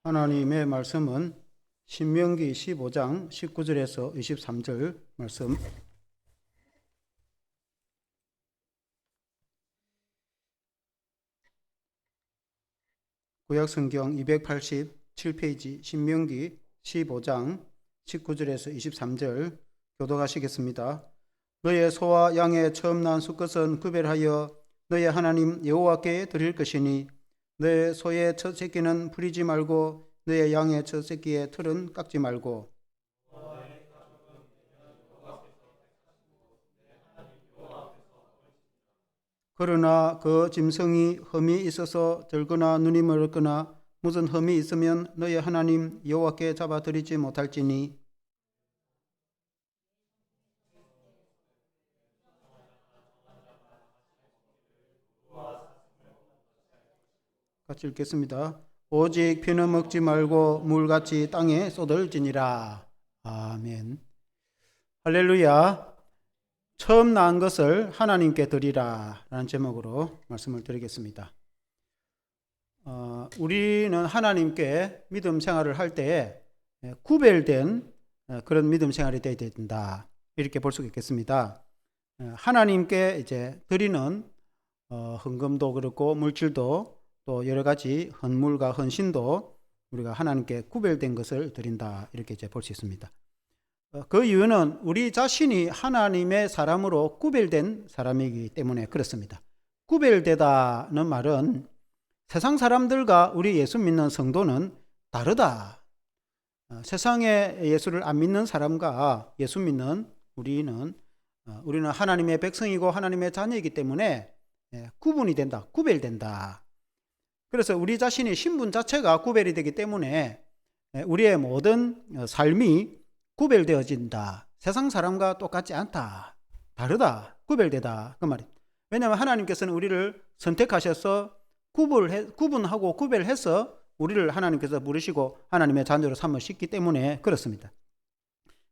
하나님의 말씀은 신명기 15장 19절에서 23절 말씀. 구약성경 287페이지 신명기 15장 19절에서 23절 교독하시겠습니다. 너의 소와 양의 처음 난 수컷은 구별하여 너의 하나님 여호와께 드릴 것이니 너의 소의 첫 새끼는 부리지 말고 너의 양의 첫 새끼의 털은 깎지 말고. 그러나 그 짐승이 흠이 있어서 들거나 눈이 멀거나 무슨 흠이 있으면 너의 하나님 여호와께 잡아드리지 못할지니. 같이 읽겠습니다. 오직 피는 먹지 말고 물같이 땅에 쏟을지니라. 아멘. 할렐루야. 처음 낳은 것을 하나님께 드리라 라는 제목으로 말씀을 드리겠습니다. 우리는 하나님께 믿음 생활을 할 때에 구별된 그런 믿음 생활이 되어야 된다, 이렇게 볼 수 있겠습니다. 하나님께 이제 드리는 헌금도 그렇고 물질도 또 여러 가지 헌물과 헌신도 우리가 하나님께 구별된 것을 드린다, 이렇게 이제 볼 수 있습니다. 그 이유는 우리 자신이 하나님의 사람으로 구별된 사람이기 때문에 그렇습니다. 구별되다는 말은 세상 사람들과 우리 예수 믿는 성도는 다르다. 세상에 예수를 안 믿는 사람과 예수 믿는 우리는 하나님의 백성이고 하나님의 자녀이기 때문에 구분이 된다, 구별된다. 그래서 우리 자신의 신분 자체가 구별이 되기 때문에 우리의 모든 삶이 구별되어진다. 세상 사람과 똑같지 않다. 다르다. 구별되다. 그 말입니다. 왜냐하면 하나님께서는 우리를 선택하셔서 구분하고 구별해서 우리를 하나님께서 부르시고 하나님의 자녀로 삼으셨기 때문에 그렇습니다.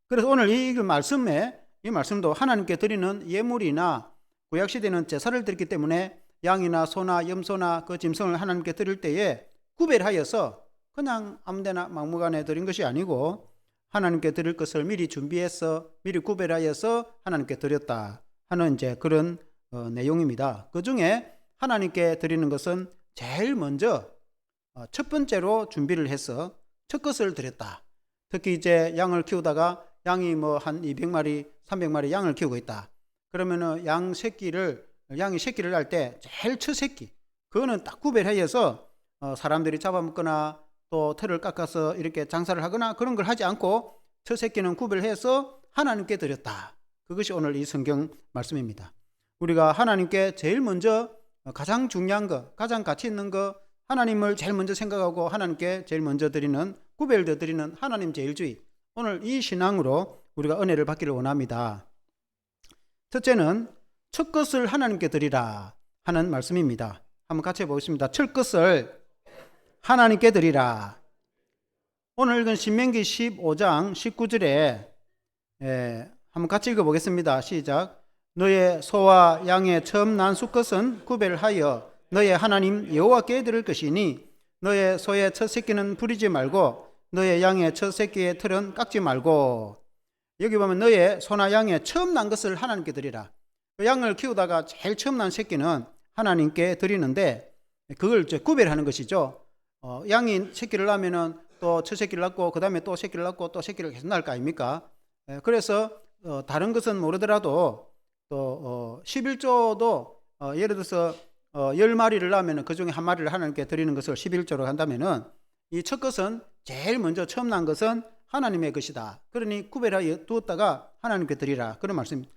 그래서 오늘 이 말씀도 하나님께 드리는 예물이나 구약시대는 제사를 드렸기 때문에 양이나 소나 염소나 그 짐승을 하나님께 드릴 때에 구별하여서 그냥 아무데나 막무가내 드린 것이 아니고 하나님께 드릴 것을 미리 준비해서 미리 구별하여서 하나님께 드렸다 하는 이제 그런 내용입니다. 그 중에 하나님께 드리는 것은 제일 먼저 첫 번째로 준비를 해서 첫 것을 드렸다. 특히 이제 양을 키우다가 양이 뭐 한 200마리, 300마리 양을 키우고 있다. 그러면은 양이 새끼를 할 때 제일 첫 새끼, 그거는 딱 구별하여서 사람들이 잡아먹거나 또 털을 깎아서 이렇게 장사를 하거나 그런 걸 하지 않고 첫 새끼는 구별해서 하나님께 드렸다. 그것이 오늘 이 성경 말씀입니다. 우리가 하나님께 제일 먼저 가장 중요한 거, 가장 가치 있는 거, 하나님을 제일 먼저 생각하고 하나님께 제일 먼저 드리는, 구별되어 드리는 하나님 제일주의, 오늘 이 신앙으로 우리가 은혜를 받기를 원합니다. 첫째는 첫 것을 하나님께 드리라 하는 말씀입니다. 한번 같이 해보겠습니다. 첫 것을 하나님께 드리라. 오늘 읽은 신명기 15장 19절에 한번 같이 읽어보겠습니다. 시작. 너의 소와 양의 처음 난 수컷은 구별하여 너의 하나님 여호와께 드릴 것이니 너의 소의 첫 새끼는 부리지 말고 너의 양의 첫 새끼의 털은 깎지 말고. 여기 보면 너의 소나 양의 처음 난 것을 하나님께 드리라. 양을 키우다가 제일 처음 난 새끼는 하나님께 드리는데 그걸 이제 구별하는 것이죠. 양이 새끼를 낳으면은 또 첫 새끼를 낳고 그 다음에 또 새끼를 낳고 또 새끼를 계속 낳을 거 아닙니까? 그래서 다른 것은 모르더라도 또 11조도 예를 들어서 10마리를 낳으면 그 중에 한 마리를 하나님께 드리는 것을 11조로 한다면은 이 첫 것은 제일 먼저 처음 난 것은 하나님의 것이다. 그러니 구별하여 두었다가 하나님께 드리라, 그런 말씀입니다.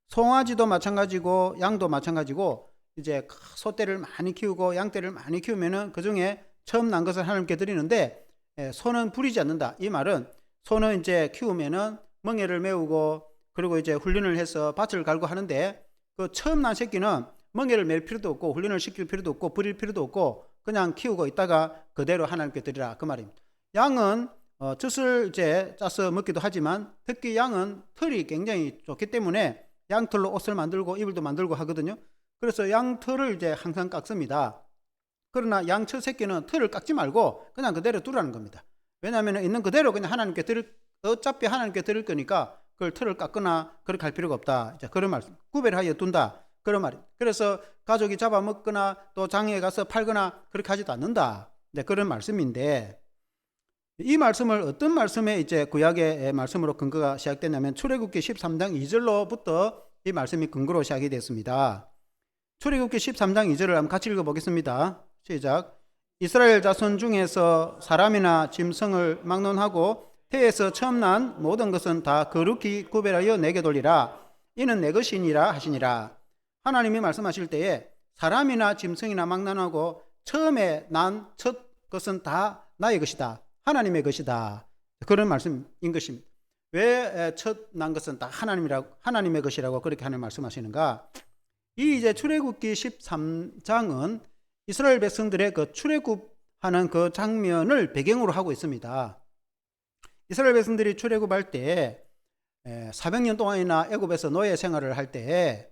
송아지도 마찬가지고 양도 마찬가지고 이제 소떼를 많이 키우고 양떼를 많이 키우면은 그 중에 처음 난 것을 하나님께 드리는데 소는 부리지 않는다. 이 말은 소는 이제 키우면은 멍에를 메우고 그리고 이제 훈련을 해서 밭을 갈고 하는데 그 처음 난 새끼는 멍에를 맬 필요도 없고 훈련을 시킬 필요도 없고 부릴 필요도 없고 그냥 키우고 있다가 그대로 하나님께 드리라, 그 말입니다. 양은 젖을 이제 짜서 먹기도 하지만 특히 양은 털이 굉장히 좋기 때문에 양털로 옷을 만들고 이불도 만들고 하거든요. 그래서 양털을 이제 항상 깎습니다. 그러나 양 첫 새끼는 털을 깎지 말고 그냥 그대로 두라는 겁니다. 왜냐하면 있는 그대로 그냥 어차피 하나님께 드릴 거니까 그걸 털을 깎거나 그렇게 할 필요가 없다. 그런 말씀. 구별하여 둔다. 그런 말이에요. 그래서 가족이 잡아먹거나 또 장에 가서 팔거나 그렇게 하지도 않는다. 그런 말씀인데, 이 말씀을 어떤 말씀에 이제 구약의 말씀으로 근거가 시작됐냐면 출애굽기 13장 2절로부터 이 말씀이 근거로 시작이 됐습니다. 출애굽기 13장 2절을 한번 같이 읽어보겠습니다. 시작. 이스라엘 자손 중에서 사람이나 짐승을 막론하고 태에서 처음 난 모든 것은 다 거룩히 구별하여 내게 돌리라. 이는 내 것이니라 하시니라. 하나님이 말씀하실 때에 사람이나 짐승이나 막론하고 처음에 난 첫 것은 다 나의 것이다. 하나님의 것이다. 그런 말씀인 것입니다. 왜 첫 난 것은 다 하나님의 것이라고 그렇게 하는 말씀하시는가? 이 이제 출애굽기 13장은 이스라엘 백성들의 그 출애굽하는 그 장면을 배경으로 하고 있습니다. 이스라엘 백성들이 출애굽할 때 400년 동안이나 애굽에서 노예 생활을 할 때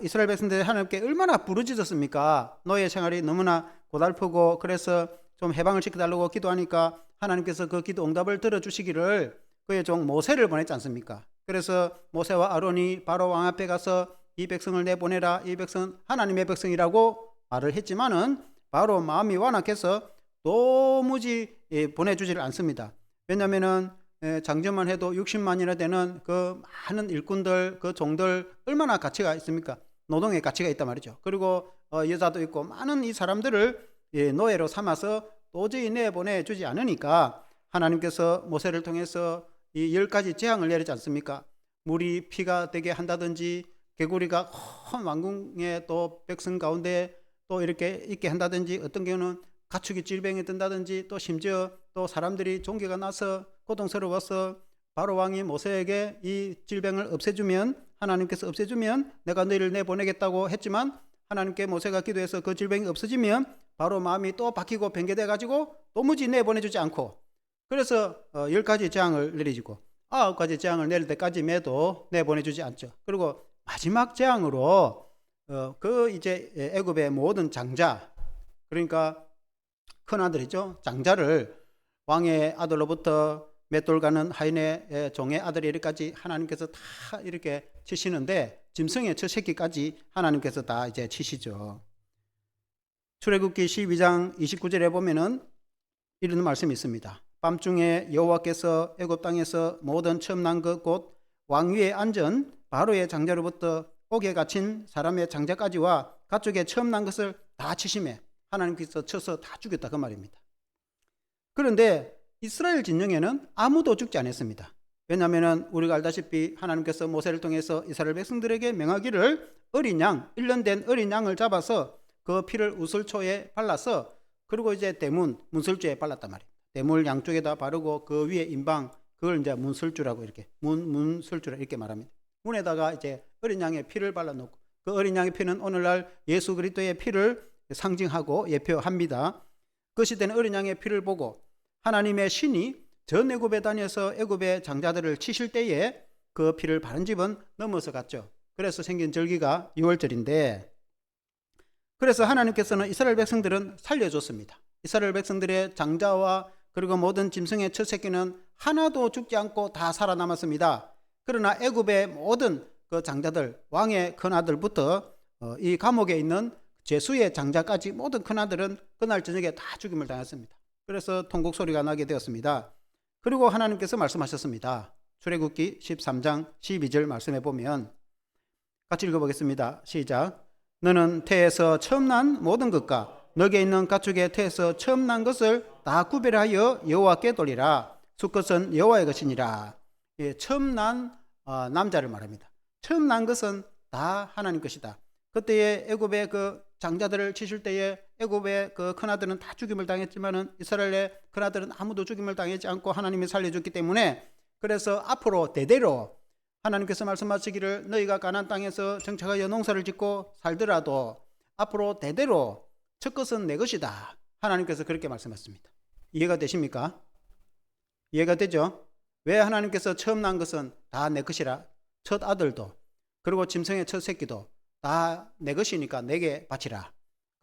이스라엘 백성들이 하나님께 얼마나 부르짖었습니까? 노예 생활이 너무나 고달프고 그래서 좀 해방을 시켜달라고 기도하니까 하나님께서 그 기도 응답을 들어주시기를 그의 종 모세를 보냈지 않습니까? 그래서 모세와 아론이 바로 왕 앞에 가서 이 백성을 내보내라. 이 백성은 하나님의 백성이라고 말을 했지만은 바로 마음이 완악해서 도무지 보내주지를 않습니다. 왜냐하면은 장전만 해도 60만이나 되는 그 많은 일꾼들, 그 종들 얼마나 가치가 있습니까? 노동의 가치가 있단 말이죠. 그리고 여자도 있고 많은 이 사람들을 노예로 삼아서 도저히 내보내주지 않으니까 하나님께서 모세를 통해서 이 10가지 재앙을 내리지 않습니까? 물이 피가 되게 한다든지 개구리가 큰 왕궁의 또 백성 가운데 또 이렇게 있게 한다든지 어떤 경우는 가축이 질병에 든다든지 또 심지어 또 사람들이 종교가 나서 고통스러워서 바로 왕이 모세에게 이 질병을 없애주면 하나님께서 없애주면 내가 너희를 내보내겠다고 했지만 하나님께 모세가 기도해서 그 질병이 없어지면 바로 마음이 또 바뀌고 변개돼 가지고 도무지 내보내주지 않고 그래서 10가지 재앙을 내리고 9가지 재앙을 내릴 때까지매도 내보내주지 않죠. 그리고 마지막 재앙으로 그 이제 애굽의 모든 장자 그러니까 큰 아들이죠. 장자를 왕의 아들로부터 맷돌 가는 하인의 종의 아들이 이렇게까지 하나님께서 다 이렇게 치시는데 짐승의 첫 새끼까지 하나님께서 다 이제 치시죠. 출애굽기 12장 29절에 보면은 이런 말씀이 있습니다. 밤중에 여호와께서 애굽 땅에서 모든 처음 난 것 곧 왕위에 앉은 바로의 장자로부터 옥에 갇힌 사람의 장자까지와 가축의 처음 난 것을 다 치심해 하나님께서 쳐서 다 죽였다 그 말입니다. 그런데 이스라엘 진영에는 아무도 죽지 않았습니다. 왜냐하면 우리가 알다시피 하나님께서 모세를 통해서 이스라엘 백성들에게 명하기를 어린 양 1년 된 어린 양을 잡아서 그 피를 우슬초에 발라서 그리고 이제 대문 문설주에 발랐단 말이에요. 대물 양쪽에다 바르고 그 위에 인방 그걸 이제 문설주라고 이렇게 문설주라 이렇게 말합니다. 문에다가 이제 어린 양의 피를 발라놓고 그 어린 양의 피는 오늘날 예수 그리스도의 피를 상징하고 예표합니다. 그 시대는 어린 양의 피를 보고 하나님의 신이 전 애굽에 다녀서 애굽의 장자들을 치실 때에 그 피를 바른 집은 넘어서 갔죠. 그래서 생긴 절기가 6월절인데 그래서 하나님께서는 이스라엘 백성들은 살려줬습니다. 이스라엘 백성들의 장자와 그리고 모든 짐승의 첫 새끼는 하나도 죽지 않고 다 살아남았습니다. 그러나 애굽의 모든 그 장자들 왕의 큰아들부터 이 감옥에 있는 제수의 장자까지 모든 큰아들은 그날 저녁에 다 죽임을 당했습니다. 그래서 통곡 소리가 나게 되었습니다. 그리고 하나님께서 말씀하셨습니다. 출애굽기 13장 12절 말씀해 보면 같이 읽어보겠습니다. 시작. 너는 태에서 처음 난 모든 것과 너게 있는 가축의 태에서 처음 난 것을 다 구별하여 여호와께 돌리라. 수컷은 여호와의 것이니라. 처음 난 남자를 말합니다. 처음 난 것은 다 하나님 것이다. 그때에 애굽의 그 장자들을 치실 때에 애굽의 그 큰아들은 다 죽임을 당했지만은 이스라엘의 큰아들은 아무도 죽임을 당하지 않고 하나님이 살려줬기 때문에 그래서 앞으로 대대로 하나님께서 말씀하시기를 너희가 가나안 땅에서 정착하여 농사를 짓고 살더라도 앞으로 대대로 첫 것은 내 것이다. 하나님께서 그렇게 말씀하셨습니다. 이해가 되십니까? 이해가 되죠? 왜 하나님께서 처음 난 것은 다 내 것이라 첫 아들도 그리고 짐승의 첫 새끼도 다 내 것이니까 내게 바치라.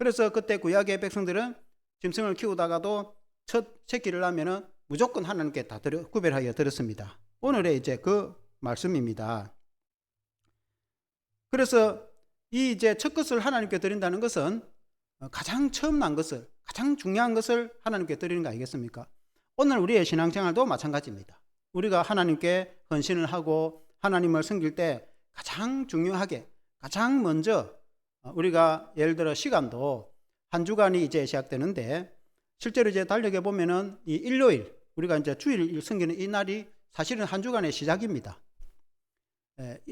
그래서 그때 구약의 백성들은 짐승을 키우다가도 첫 새끼를 낳으면은 무조건 하나님께 다 구별하여 드렸습니다. 오늘의 이제 그 말씀입니다. 그래서 이 이제 첫 것을 하나님께 드린다는 것은 가장 처음 난 것을, 가장 중요한 것을 하나님께 드리는 거 아니겠습니까? 오늘 우리의 신앙생활도 마찬가지입니다. 우리가 하나님께 헌신을 하고 하나님을 섬길 때 가장 중요하게, 가장 먼저 우리가 예를 들어 시간도 한 주간이 이제 시작되는데 실제로 이제 달력에 보면은 이 일요일, 우리가 이제 주일 섬기는 이 날이 사실은 한 주간의 시작입니다.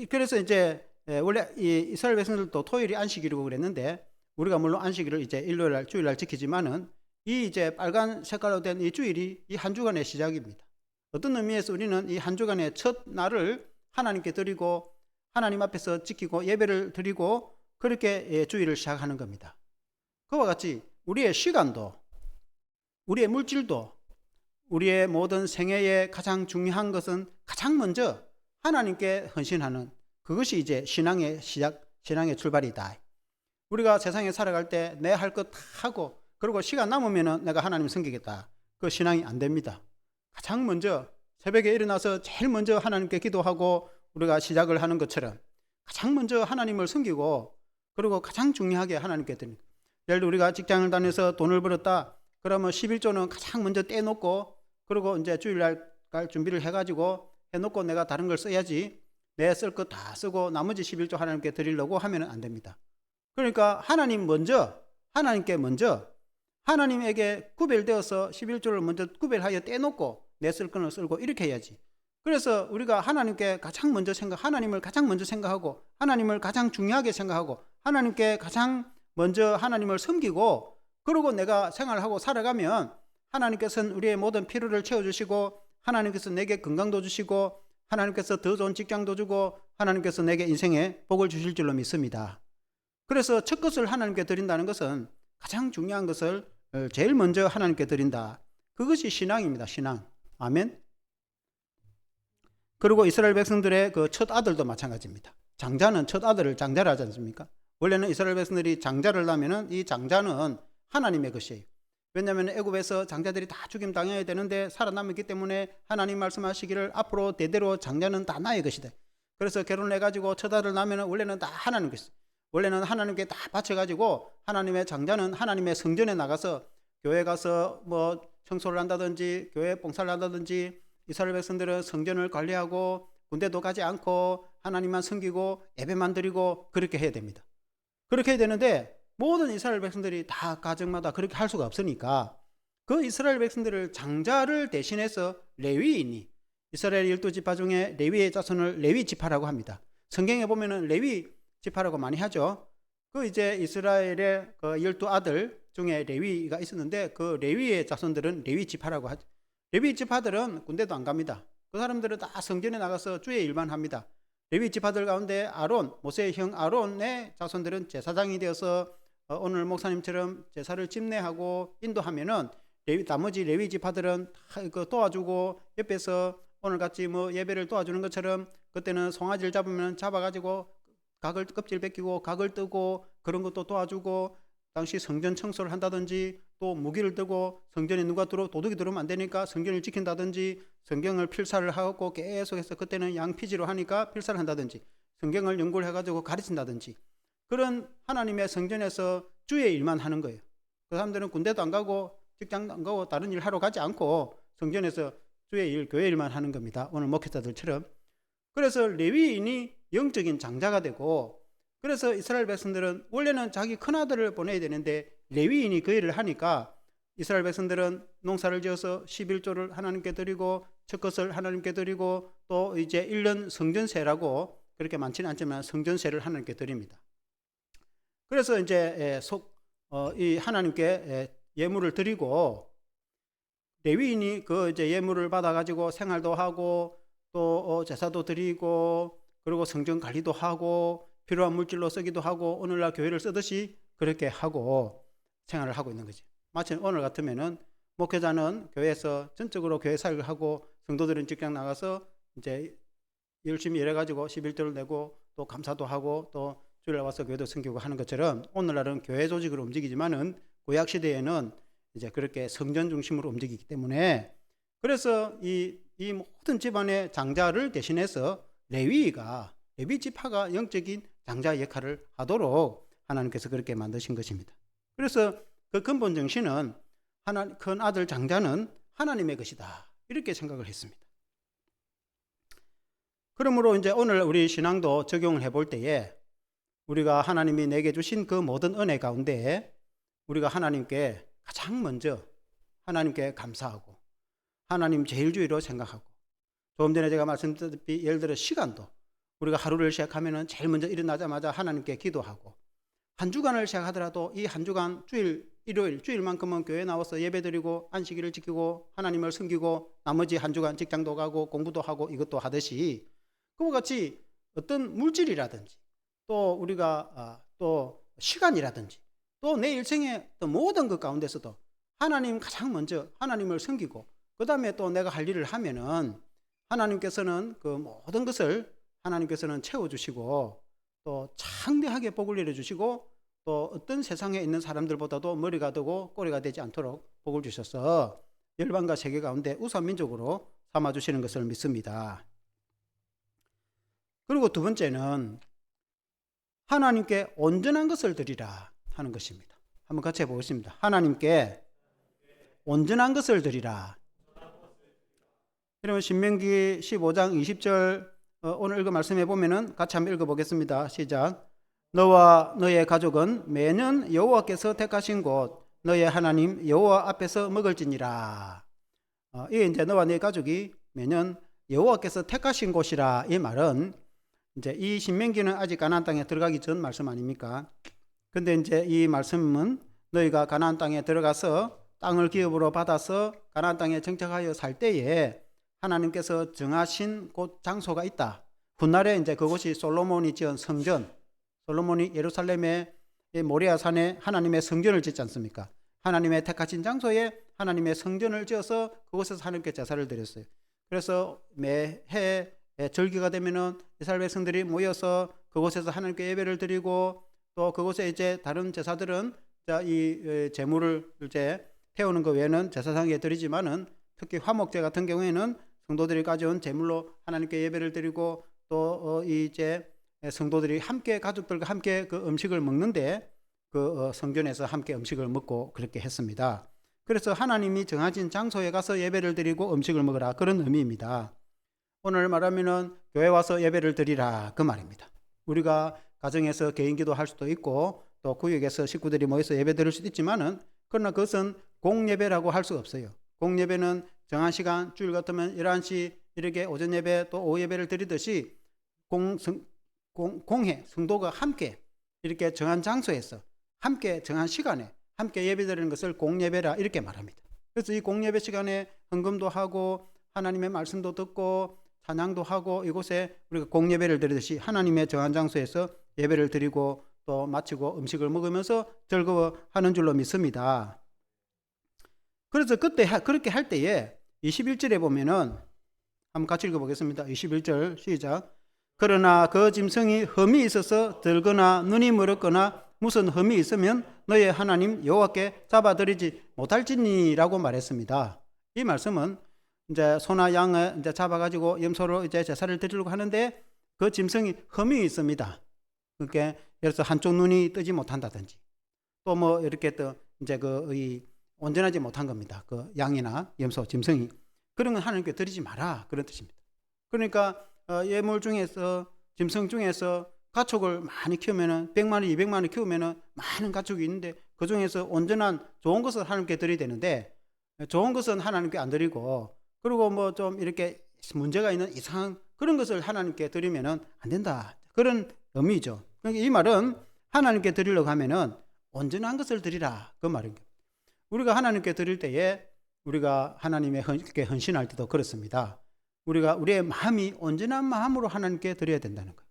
그래서 이제 원래 이 이스라엘 백성들도 토요일이 안식일이고 그랬는데 우리가 물론 안식일을 이제 일요일 날, 주일 날 지키지만은 이 이제 빨간 색깔로 된 이 주일이 이 한 주간의 시작입니다. 어떤 의미에서 우리는 이 한 주간의 첫 날을 하나님께 드리고 하나님 앞에서 지키고 예배를 드리고 그렇게 주일을 시작하는 겁니다. 그와 같이 우리의 시간도, 우리의 물질도, 우리의 모든 생애의 가장 중요한 것은 가장 먼저 하나님께 헌신하는 그것이 이제 신앙의 시작, 신앙의 출발이다. 우리가 세상에 살아갈 때 내 할 것 다 하고 그리고 시간 남으면 내가 하나님 섬기겠다. 그 신앙이 안 됩니다. 가장 먼저 새벽에 일어나서 제일 먼저 하나님께 기도하고 우리가 시작을 하는 것처럼 가장 먼저 하나님을 섬기고 그리고 가장 중요하게 하나님께 드립니다. 예를 들어 우리가 직장을 다녀서 돈을 벌었다. 그러면 11조는 가장 먼저 떼놓고 그리고 이제 주일날 갈 준비를 해가지고 해놓고 내가 다른 걸 써야지 내 쓸 것 다 쓰고 나머지 11조 하나님께 드리려고 하면 안 됩니다. 그러니까 하나님 먼저, 하나님께 먼저 하나님에게 구별되어서 11조를 먼저 구별하여 떼놓고 내 쓸 거는 쓸고 이렇게 해야지. 그래서 우리가 하나님께 가장 먼저 하나님을 가장 먼저 생각하고 하나님을 가장 중요하게 생각하고 하나님께 가장 먼저 하나님을 섬기고 그러고 내가 생활하고 살아가면 하나님께서는 우리의 모든 필요를 채워주시고 하나님께서 내게 건강도 주시고 하나님께서 더 좋은 직장도 주고 하나님께서 내게 인생에 복을 주실 줄로 믿습니다. 그래서 첫 것을 하나님께 드린다는 것은 가장 중요한 것을 제일 먼저 하나님께 드린다. 그것이 신앙입니다. 신앙. 아멘. 그리고 이스라엘 백성들의 그 첫 아들도 마찬가지입니다. 장자는 첫 아들을 장자를 하지 않습니까? 원래는 이스라엘 백성들이 장자를 낳으면은 이 장자는 하나님의 것이에요. 왜냐하면 애굽에서 장자들이 다 죽임 당해야 되는데 살아남았기 때문에 하나님 말씀하시기를 앞으로 대대로 장자는 다 나의 것이다. 그래서 결혼해가지고 첫 아들 낳으면 원래는 다 하나님 것이다. 원래는 하나님께 다 바쳐가지고 하나님의 장자는 하나님의 성전에 나가서 교회 가서 뭐 청소를 한다든지 교회 봉사를 한다든지 이스라엘 백성들은 성전을 관리하고 군대도 가지 않고 하나님만 섬기고 예배만 드리고 그렇게 해야 됩니다. 그렇게 해야 되는데 모든 이스라엘 백성들이 다 가정마다 그렇게 할 수가 없으니까 그 이스라엘 백성들을 장자를 대신해서 레위인이 이스라엘 12지파 중에 레위의 자손을 레위 지파라고 합니다. 성경에 보면은 레위 지파라고 많이 하죠. 그 이제 이스라엘의 그 12아들 중에 레위가 있었는데 그 레위의 자손들은 레위 지파라고 하죠. 레위 지파들은 군대도 안 갑니다. 그 사람들은 다 성전에 나가서 주의 일만 합니다. 레위 지파들 가운데 아론, 모세의 형 아론의 자손들은 제사장이 되어서 오늘 목사님처럼 제사를 집례하고 인도하면은 나머지 레위 지파들은 다 도와주고 옆에서 오늘같이 뭐 예배를 도와주는 것처럼 그때는 송아지를 잡으면 잡아가지고 각을 껍질 벗기고 각을 뜨고 그런 것도 도와주고 당시 성전 청소를 한다든지 또 무기를 들고 성전에 누가 도둑이 들어오면 안 되니까 성전을 지킨다든지 성경을 필사를 하고 계속해서 그때는 양피지로 하니까 필사를 한다든지 성경을 연구를 해가지고 가르친다든지 그런 하나님의 성전에서 주의 일만 하는 거예요. 그 사람들은 군대도 안 가고 직장도 안 가고 다른 일 하러 가지 않고 성전에서 주의 일, 교회 일만 하는 겁니다. 오늘 목회자들처럼. 그래서 레위인이 영적인 장자가 되고 그래서 이스라엘 백성들은 원래는 자기 큰아들을 보내야 되는데 레위인이 그 일을 하니까 이스라엘 백성들은 농사를 지어서 11조를 하나님께 드리고 첫 것을 하나님께 드리고 또 이제 1년 성전세라고 그렇게 많지는 않지만 성전세를 하나님께 드립니다. 그래서 이제 이 하나님께 예물을 드리고 레위인이 그 이제 예물을 받아가지고 생활도 하고 또 제사도 드리고 그리고 성전 관리도 하고 필요한 물질로 쓰기도 하고 오늘날 교회를 쓰듯이 그렇게 하고 생활을 하고 있는 거지. 마치 오늘 같으면은 목회자는 교회에서 전적으로 교회 사역을 하고 성도들은 직장 나가서 이제 열심히 일해가지고 11조를 내고 또 감사도 하고 또 주일날 와서 교회도 섬기고 하는 것처럼 오늘날은 교회 조직으로 움직이지만은 구약 시대에는 이제 그렇게 성전 중심으로 움직이기 때문에 그래서 이 모든 집안의 장자를 대신해서 레위 지파가 영적인 장자 역할을 하도록 하나님께서 그렇게 만드신 것입니다. 그래서 그 근본 정신은 큰 아들 장자는 하나님의 것이다 이렇게 생각을 했습니다. 그러므로 이제 오늘 우리 신앙도 적용을 해볼 때에 우리가 하나님이 내게 주신 그 모든 은혜 가운데 우리가 하나님께 가장 먼저 하나님께 감사하고 하나님 제일주의로 생각하고 조금 전에 제가 말씀드렸듯이 예를 들어 시간도 우리가 하루를 시작하면 제일 먼저 일어나자마자 하나님께 기도하고 한 주간을 시작하더라도 이 한 주간 일요일 주일만큼은 교회 나와서 예배드리고 안식일을 지키고 하나님을 섬기고 나머지 한 주간 직장도 가고 공부도 하고 이것도 하듯이 그와 같이 어떤 물질이라든지 또 우리가 또 시간이라든지 또 내 일생의 모든 것 가운데서도 하나님 가장 먼저 하나님을 섬기고 그 다음에 또 내가 할 일을 하면은 하나님께서는 그 모든 것을 하나님께서는 채워주시고 또 창대하게 복을 내려주시고 또 어떤 세상에 있는 사람들보다도 머리가 되고 꼬리가 되지 않도록 복을 주셔서 열방과 세계 가운데 우선민족으로 삼아주시는 것을 믿습니다. 그리고 두 번째는 하나님께 온전한 것을 드리라 하는 것입니다. 한번 같이 해보겠습니다. 하나님께 온전한 것을 드리라. 그러면 신명기 15장 20절 오늘 읽은 말씀해 보면은 같이 한번 읽어보겠습니다. 시작. 너와 너의 가족은 매년 여호와께서 택하신 곳 너의 하나님 여호와 앞에서 먹을지니라. 이게 이제 너와 너의 가족이 매년 여호와께서 택하신 곳이라. 이 말은 이제 이 신명기는 아직 가나안 땅에 들어가기 전 말씀 아닙니까? 근데 이제 이 말씀은 너희가 가나안 땅에 들어가서 땅을 기업으로 받아서 가나안 땅에 정착하여 살 때에 하나님께서 정하신 곳 장소가 있다. 훗날에 이제 그곳이 솔로몬이 지은 성전, 솔로몬이 예루살렘의 모리아 산에 하나님의 성전을 짓지 않습니까? 하나님의 택하신 장소에 하나님의 성전을 지어서 그곳에서 하나님께 제사를 드렸어요. 그래서 매해 절기가 되면은 이스라엘 백성들이 모여서 그곳에서 하나님께 예배를 드리고 또 그곳에 이제 다른 제사들은 이 제물을 이제 태우는 것 외에는 제사상에 드리지만은 특히 화목제 같은 경우에는 성도들이 가져온 제물로 하나님께 예배를 드리고 또 이제 성도들이 함께 가족들과 함께 그 음식을 먹는데 그 성전에서 함께 음식을 먹고 그렇게 했습니다. 그래서 하나님이 정하신 장소에 가서 예배를 드리고 음식을 먹으라 그런 의미입니다. 오늘 말하면은 교회 와서 예배를 드리라 그 말입니다. 우리가 가정에서 개인 기도할 수도 있고 또 구역에서 식구들이 모여서 예배 드릴 수도 있지만은 그러나 그것은 공예배라고 할 수 없어요. 공예배는 정한 시간 주일 같으면 11시 이렇게 오전 예배 또 오후 예배를 드리듯이 공회 성도가 함께 이렇게 정한 장소에서 함께 정한 시간에 함께 예배 드리는 것을 공예배라 이렇게 말합니다. 그래서 이 공예배 시간에 헌금도 하고 하나님의 말씀도 듣고 찬양도 하고 이곳에 우리가 공예배를 드리듯이 하나님의 정한 장소에서 예배를 드리고 또 마치고 음식을 먹으면서 즐거워하는 줄로 믿습니다. 그래서 그때 그렇게 할 때에 21절에 보면은 한번 같이 읽어보겠습니다. 21절 시작. 그러나 그 짐승이 흠이 있어서 들거나 눈이 멀었거나 무슨 흠이 있으면 너의 하나님 여호와께 잡아드리지 못할지니라고 말했습니다. 이 말씀은 이제 소나 양을 이제 잡아가지고 염소로 이제 제사를 드리려고 하는데 그 짐승이 흠이 있습니다. 그러니까 예를 들어서 한쪽 눈이 뜨지 못한다든지 또 뭐 이렇게 또 이제 이 온전하지 못한 겁니다. 그 양이나 염소, 짐승이 그런 건 하나님께 드리지 마라 그런 뜻입니다. 그러니까 예물 중에서 짐승 중에서 가축을 많이 키우면은 100마리, 200마리 키우면은 많은 가축이 있는데 그 중에서 온전한 좋은 것을 하나님께 드려야 되는데 좋은 것은 하나님께 안 드리고 그리고 뭐 좀 이렇게 문제가 있는 이상한 그런 것을 하나님께 드리면은 안 된다 그런 의미죠. 그러니까 이 말은 하나님께 드리려고 하면은 온전한 것을 드리라 그 말입니다. 우리가 하나님께 드릴 때에 우리가 하나님의 헌신할 때도 그렇습니다. 우리가 우리의 마음이 온전한 마음으로 하나님께 드려야 된다는 거예요.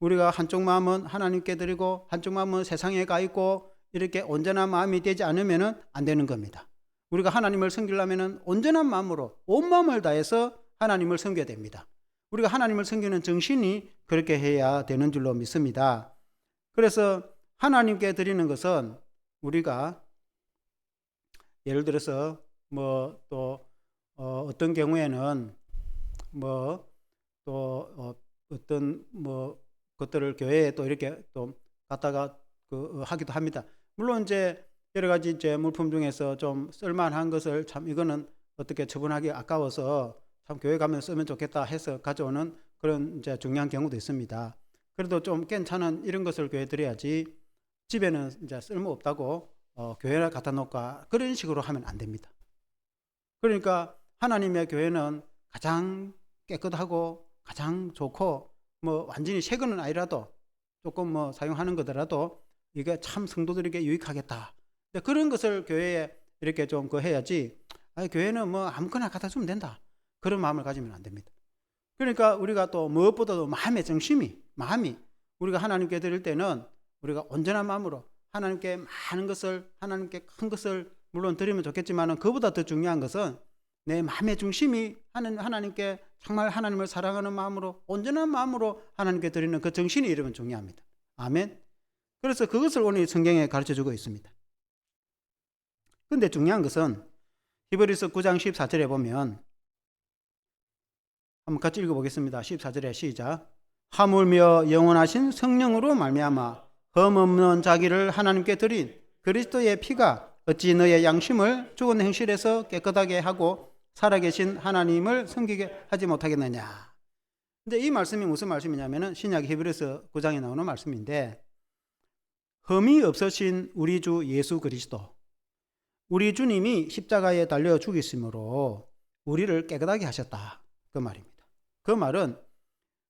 우리가 한쪽 마음은 하나님께 드리고 한쪽 마음은 세상에 가 있고 이렇게 온전한 마음이 되지 않으면 안 되는 겁니다. 우리가 하나님을 섬기려면 온전한 마음으로 온 마음을 다해서 하나님을 섬겨야 됩니다. 우리가 하나님을 섬기는 정신이 그렇게 해야 되는 줄로 믿습니다. 그래서 하나님께 드리는 것은 우리가 예를 들어서 뭐 또 어떤 경우에는 뭐 또 어떤 뭐 것들을 교회에 또 이렇게 또 갖다가 하기도 합니다. 물론 이제 여러 가지 이제 물품 중에서 좀 쓸만한 것을 참 이거는 어떻게 처분하기 아까워서 참 교회 가면 쓰면 좋겠다 해서 가져오는 그런 이제 중요한 경우도 있습니다. 그래도 좀 괜찮은 이런 것을 교회에 드려야지 집에는 이제 쓸모 없다고 교회를 갖다 놓을까 그런 식으로 하면 안 됩니다. 그러니까 하나님의 교회는 가장 깨끗하고 가장 좋고 뭐 완전히 새 거는 아니라도 조금 뭐 사용하는 거더라도 이게 참 성도들에게 유익하겠다. 그런 것을 교회에 이렇게 좀 해야지 교회는 뭐 아무거나 갖다 주면 된다. 그런 마음을 가지면 안 됩니다. 그러니까 우리가 또 무엇보다도 마음의 중심이 우리가 하나님께 드릴 때는 우리가 온전한 마음으로 하나님께 많은 것을 하나님께 큰 것을 물론 드리면 좋겠지만 그보다 더 중요한 것은 내 마음의 중심이 하나님께 정말 하나님을 사랑하는 마음으로 온전한 마음으로 하나님께 드리는 그 정신이 이러면 중요합니다. 아멘. 그래서 그것을 오늘 성경에 가르쳐주고 있습니다. 그런데 중요한 것은 히브리서 9장 14절에 보면 한번 같이 읽어보겠습니다. 14절에 시작. 하물며 영원하신 성령으로 말미암아 흠없는 자기를 하나님께 드린 그리스도의 피가 어찌 너의 양심을 죽은 행실에서 깨끗하게 하고 살아계신 하나님을 섬기게 하지 못하겠느냐. 근데 이 말씀이 무슨 말씀이냐면은 신약 히브리서 9장에 나오는 말씀인데 흠이 없으신 우리 주 예수 그리스도 우리 주님이 십자가에 달려 죽으심으로 우리를 깨끗하게 하셨다. 그 말입니다. 그 말은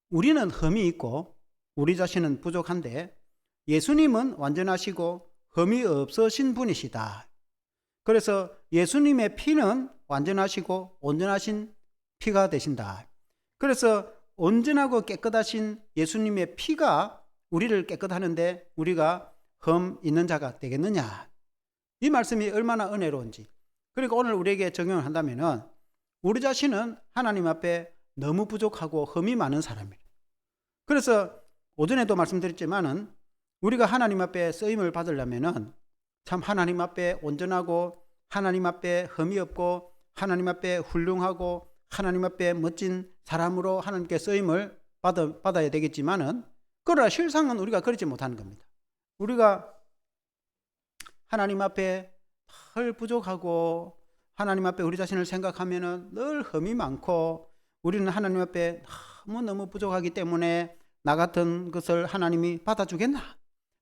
우리는 흠이 있고 우리 자신은 부족한데 예수님은 완전하시고 흠이 없으신 분이시다. 그래서 예수님의 피는 완전하시고 온전하신 피가 되신다. 그래서 온전하고 깨끗하신 예수님의 피가 우리를 깨끗하는데 우리가 흠 있는 자가 되겠느냐. 이 말씀이 얼마나 은혜로운지. 그러니까 오늘 우리에게 적용을 한다면은 우리 자신은 하나님 앞에 너무 부족하고 흠이 많은 사람이에요. 그래서 오전에도 말씀드렸지만은 우리가 하나님 앞에 쓰임을 받으려면은 참 하나님 앞에 온전하고 하나님 앞에 흠이 없고 하나님 앞에 훌륭하고 하나님 앞에 멋진 사람으로 하나님께 쓰임을 받아야 되겠지만은 그러나 실상은 우리가 그렇지 못하는 겁니다. 우리가 하나님 앞에 늘 부족하고 하나님 앞에 우리 자신을 생각하면은 늘 흠이 많고 우리는 하나님 앞에 너무 부족하기 때문에 나 같은 것을 하나님이 받아주겠나?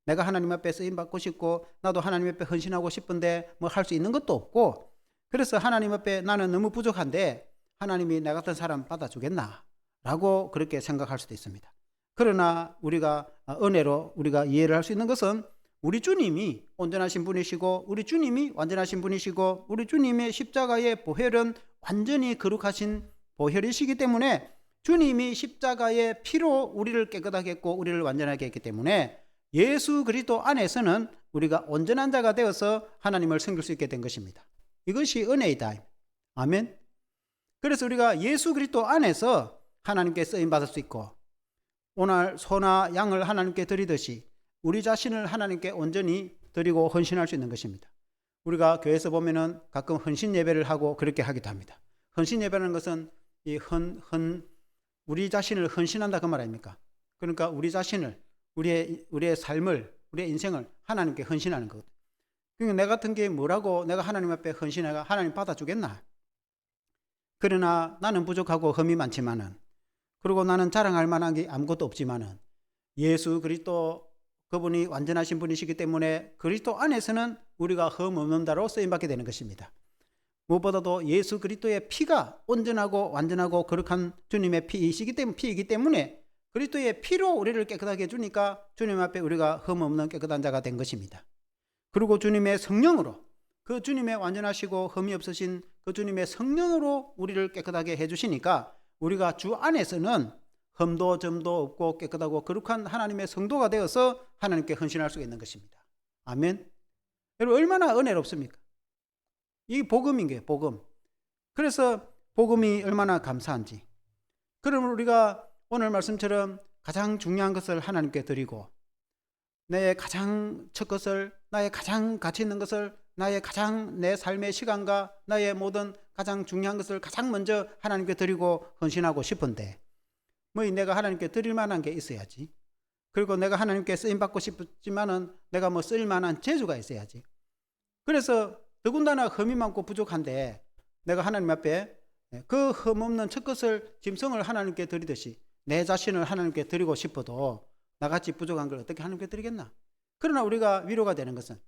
내가 하나님 앞에 쓰임받고 싶고 나도 하나님 앞에 헌신하고 싶은데 뭐 할 수 있는 것도 없고 그래서 하나님 앞에 나는 너무 부족한데 하나님이 나 같은 사람 받아주겠나? 라고 그렇게 생각할 수도 있습니다. 그러나 우리가 은혜로 우리가 이해를 할 수 있는 것은 우리 주님이 온전하신 분이시고 우리 주님이 완전하신 분이시고 우리 주님의 십자가의 보혈은 완전히 거룩하신 보혈이시기 때문에 주님이 십자가의 피로 우리를 깨끗하게 했고 우리를 완전하게 했기 때문에 예수 그리스도 안에서는 우리가 온전한 자가 되어서 하나님을 섬길 수 있게 된 것입니다. 이것이 은혜이다. 아멘. 그래서 우리가 예수 그리스도 안에서 하나님께 쓰임 받을 수 있고 오늘 소나 양을 하나님께 드리듯이 우리 자신을 하나님께 온전히 드리고 헌신할 수 있는 것입니다. 우리가 교회에서 보면은 가끔 헌신 예배를 하고 그렇게 하기도 합니다. 헌신 예배라는 것은 우리 자신을 헌신한다 그 말 아닙니까? 그러니까 우리 자신을 우리의 삶을 우리의 인생을 하나님께 헌신하는 것. 그러니까 내 같은 게 뭐라고 내가 하나님 앞에 헌신해가 하나님 받아주겠나? 그러나 나는 부족하고 흠이 많지만은 그리고 나는 자랑할 만한 게 아무것도 없지만은 예수 그리스도 그분이 완전하신 분이시기 때문에 그리스도 안에서는 우리가 흠 없는 자로 쓰임받게 되는 것입니다. 무엇보다도 예수 그리스도의 피가 온전하고 완전하고 거룩한 주님의 피이기 때문에 그리스도의 피로 우리를 깨끗하게 해주니까 주님 앞에 우리가 흠 없는 깨끗한 자가 된 것입니다. 그리고 주님의 성령으로 그 주님의 완전하시고 흠이 없으신 그 주님의 성령으로 우리를 깨끗하게 해주시니까 우리가 주 안에서는 흠도 점도 없고 깨끗하고 거룩한 하나님의 성도가 되어서 하나님께 헌신할 수 있는 것입니다. 아멘. 여러분 얼마나 은혜롭습니까? 이 복음인 게 복음. 그래서 복음이 얼마나 감사한지. 그러면 우리가 오늘 말씀처럼 가장 중요한 것을 하나님께 드리고 나의 가장 첫 것을, 나의 가장 가치 있는 것을, 나의 가장 내 삶의 시간과 나의 모든 가장 중요한 것을 가장 먼저 하나님께 드리고 헌신하고 싶은데, 뭐 내가 하나님께 드릴 만한 게 있어야지. 그리고 내가 하나님께 쓰임받고 싶지만은 내가 뭐 쓸 만한 재주가 있어야지. 그래서 더군다나 흠이 많고 부족한데 내가 하나님 앞에 그 흠없는 첫 것을 짐승을 하나님께 드리듯이 내 자신을 하나님께 드리고 싶어도 나같이 부족한 걸 어떻게 하나님께 드리겠나? 그러나 우리가 위로가 되는 것은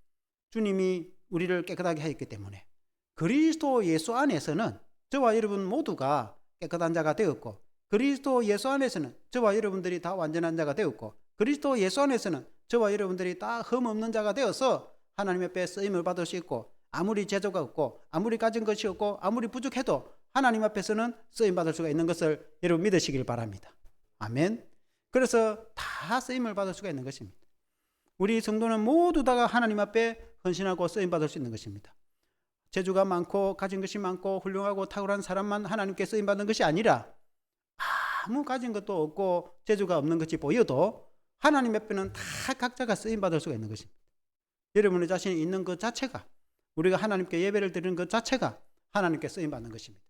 주님이 우리를 깨끗하게 하였기 때문에 그리스도 예수 안에서는 저와 여러분 모두가 깨끗한 자가 되었고, 그리스도 예수 안에서는 저와 여러분들이 다 완전한 자가 되었고, 그리스도 예수 안에서는 저와 여러분들이 다 흠 없는 자가 되어서 하나님 앞에 쓰임을 받을 수 있고, 아무리 재주가 없고 아무리 가진 것이 없고 아무리 부족해도 하나님 앞에서는 쓰임 받을 수가 있는 것을 여러분 믿으시길 바랍니다. 아멘. 그래서 다 쓰임을 받을 수가 있는 것입니다. 우리 성도는 모두 다가 하나님 앞에 헌신하고 쓰임 받을 수 있는 것입니다. 재주가 많고 가진 것이 많고 훌륭하고 탁월한 사람만 하나님께 쓰임 받는 것이 아니라 아무 가진 것도 없고 재주가 없는 것이 보여도 하나님 앞에는 다 각자가 쓰임 받을 수가 있는 것입니다. 여러분의 자신이 있는 것 자체가, 우리가 하나님께 예배를 드리는 것 자체가 하나님께 쓰임 받는 것입니다.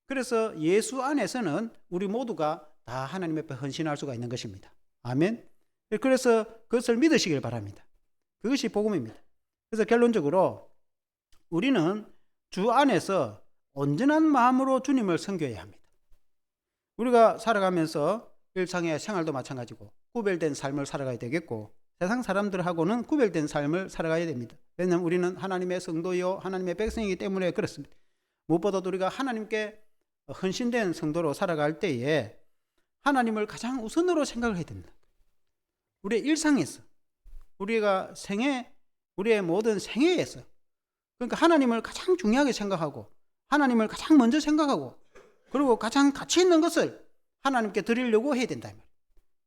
그래서 예수 안에서는 우리 모두가 다 하나님 앞에 헌신할 수가 있는 것입니다. 아멘. 그래서 그것을 믿으시길 바랍니다. 그것이 복음입니다. 그래서 결론적으로 우리는 주 안에서 온전한 마음으로 주님을 섬겨야 합니다. 우리가 살아가면서 일상의 생활도 마찬가지고 구별된 삶을 살아가야 되겠고, 세상 사람들하고는 구별된 삶을 살아가야 됩니다. 왜냐하면 우리는 하나님의 성도요 하나님의 백성이기 때문에 그렇습니다. 무엇보다도 우리가 하나님께 헌신된 성도로 살아갈 때에 하나님을 가장 우선으로 생각을 해야 됩니다. 우리의 일상에서, 우리가 우리의 모든 생애에서, 그러니까 하나님을 가장 중요하게 생각하고 하나님을 가장 먼저 생각하고 그리고 가장 가치 있는 것을 하나님께 드리려고 해야 된다.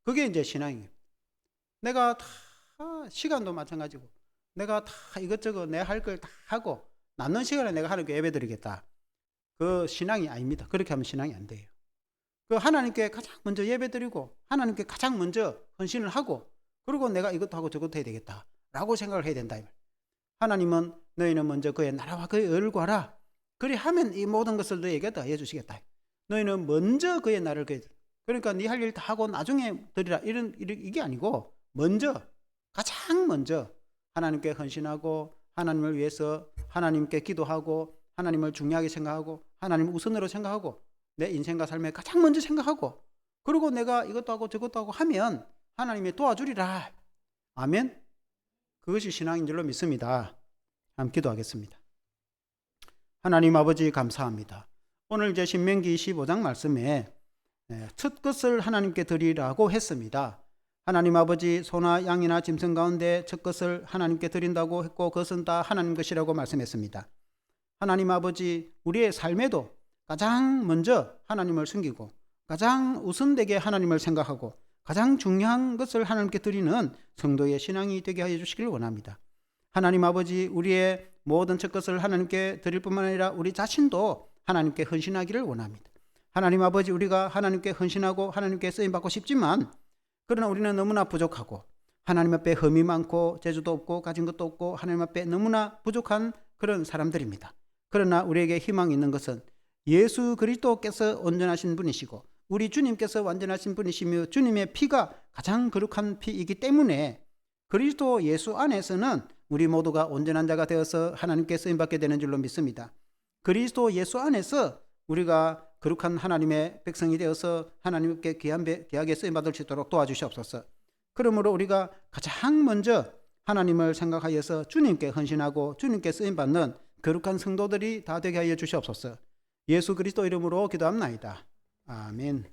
그게 이제 신앙이에요. 내가 다 시간도 마찬가지고 내가 다 이것저것 내 할 걸 다 하고 남는 시간에 내가 하나님께 예배 드리겠다. 그 신앙이 아닙니다. 그렇게 하면 신앙이 안 돼요. 그 하나님께 가장 먼저 예배 드리고 하나님께 가장 먼저 헌신을 하고 그리고 내가 이것도 하고 저것도 해야 되겠다 라고 생각을 해야 된다. 하나님은 너희는 먼저 그의 나라와 그의 의를 구하라. 그리하면 이 모든 것을 너희에게 더해 주시겠다. 너희는 먼저 그의 나라를 구해야 돼. 그러니까 네 할 일 다 하고 나중에 드리라 이게 아니고 먼저, 가장 먼저 하나님께 헌신하고 하나님을 위해서 하나님께 기도하고 하나님을 중요하게 생각하고 하나님을 우선으로 생각하고 내 인생과 삶에 가장 먼저 생각하고 그리고 내가 이것도 하고 저것도 하고 하면 하나님이 도와주리라. 아멘. 그것이 신앙인 줄로 믿습니다. 함께 기도하겠습니다. 하나님 아버지 감사합니다. 오늘 이제 신명기 25장 말씀에 첫 것을 하나님께 드리라고 했습니다. 하나님 아버지 소나 양이나 짐승 가운데 첫 것을 하나님께 드린다고 했고 그것은 다 하나님 것이라고 말씀했습니다. 하나님 아버지 우리의 삶에도 가장 먼저 하나님을 숨기고 가장 우선되게 하나님을 생각하고 가장 중요한 것을 하나님께 드리는 성도의 신앙이 되게 하여 주시기를 원합니다. 하나님 아버지 우리의 모든 첫 것을 하나님께 드릴 뿐만 아니라 우리 자신도 하나님께 헌신하기를 원합니다. 하나님 아버지 우리가 하나님께 헌신하고 하나님께 쓰임받고 싶지만 그러나 우리는 너무나 부족하고 하나님 앞에 흠이 많고 재주도 없고 가진 것도 없고 하나님 앞에 너무나 부족한 그런 사람들입니다. 그러나 우리에게 희망이 있는 것은 예수 그리스도께서 온전하신 분이시고 우리 주님께서 완전하신 분이시며 주님의 피가 가장 거룩한 피이기 때문에 그리스도 예수 안에서는 우리 모두가 온전한 자가 되어서 하나님께 쓰임받게 되는 줄로 믿습니다. 그리스도 예수 안에서 우리가 거룩한 하나님의 백성이 되어서 하나님께 귀하게 쓰임받을 수 있도록 도와주시옵소서. 그러므로 우리가 가장 먼저 하나님을 생각하여서 주님께 헌신하고 주님께 쓰임받는 거룩한 성도들이 다 되게 하여 주시옵소서. 예수 그리스도 이름으로 기도합나이다. 아멘.